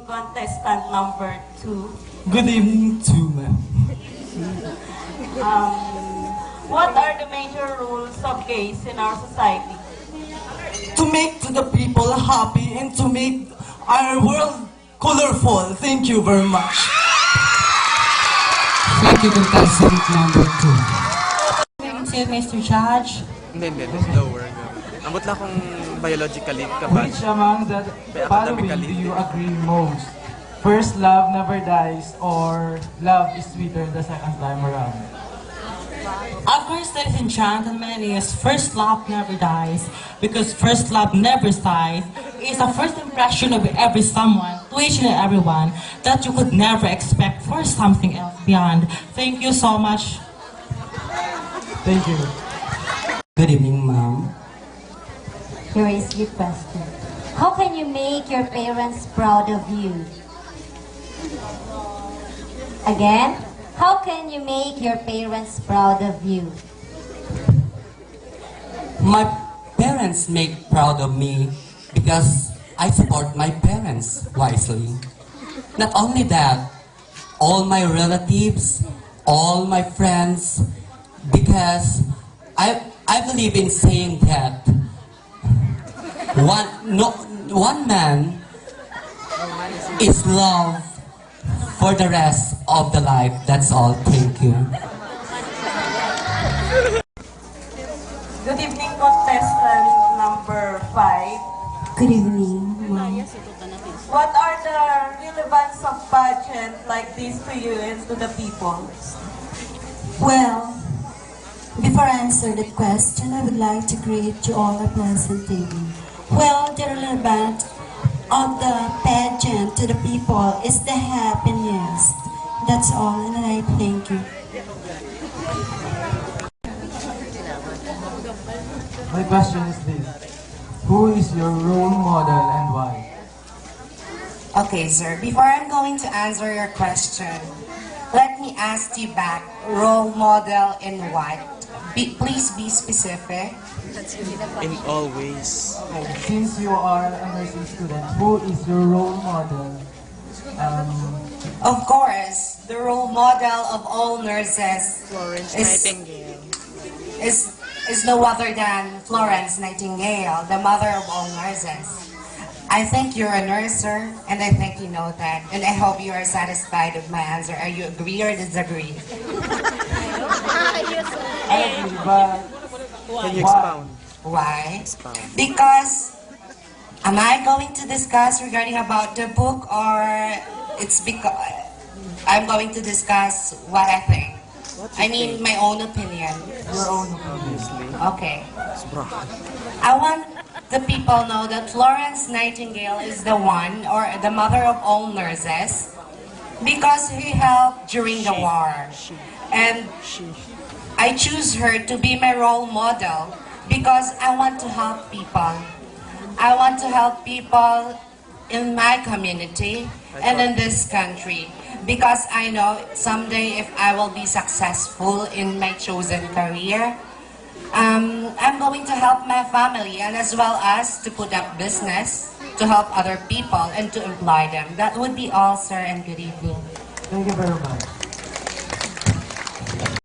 contestant number 2. Good evening too, ma'am. What are the major rules of gays in our society? To make the people happy and to make our world colorful. Thank you very much. Thank you, contestant number 2. Thank you, Mr. Judge. Hindi, lower. Ambot lang kung biologically kapag Which among the following do you agree most? First love never dies, or love is sweeter the second time around? Of course, ladies and gentlemen, is first love never dies, because first love never dies. It's a first impression of every someone, to each and everyone, that you could never expect for something else beyond. Thank you so much. Thank you. Good evening, ma'am. Here is your question. How can you make your parents proud of you? Again, how can you make your parents proud of you? My parents make proud of me because I support my parents wisely. Not only that, all my relatives, all my friends, because I believe in saying that one man is love for the rest of the life. That's all. Thank you. Good evening, contestant number 5. Good evening, ma'am. What are the relevance of pageant like this to you and to the people? Well, before I answer that question, I would like to greet you all a pleasant evening. Well, the relevance of the pageant to the people is the happiness. That's all, and I thank you. My question is this. Who is your role model and why? Okay, sir. Before I'm going to answer your question, let me ask you back, role model in what? Please be specific. in all ways. Since you are a nursing student, who is your role model? Of course, the role model of all nurses Florence is, Nightingale. is no other than Florence Nightingale, the mother of all nurses. I think you're a nurse, sir, and I think you know that. And I hope you are satisfied with my answer. Are you agree or disagree? I agree, but Can you expound? Why? Expound. Because, am I going to discuss regarding about the book, or it's because I'm going to discuss what I think? I mean, my own opinion. your own opinion. Okay. It's broad. I want the people know that Florence Nightingale is the one, or the mother of all nurses, because he helped during the war. And I choose her to be my role model because I want to help people. I want to help people in my community and in this country, because I know someday if I will be successful in my chosen career, I'm going to help my family, and as well as to put up business to help other people and to employ them. That would be all, sir, and good evening. Thank you very much.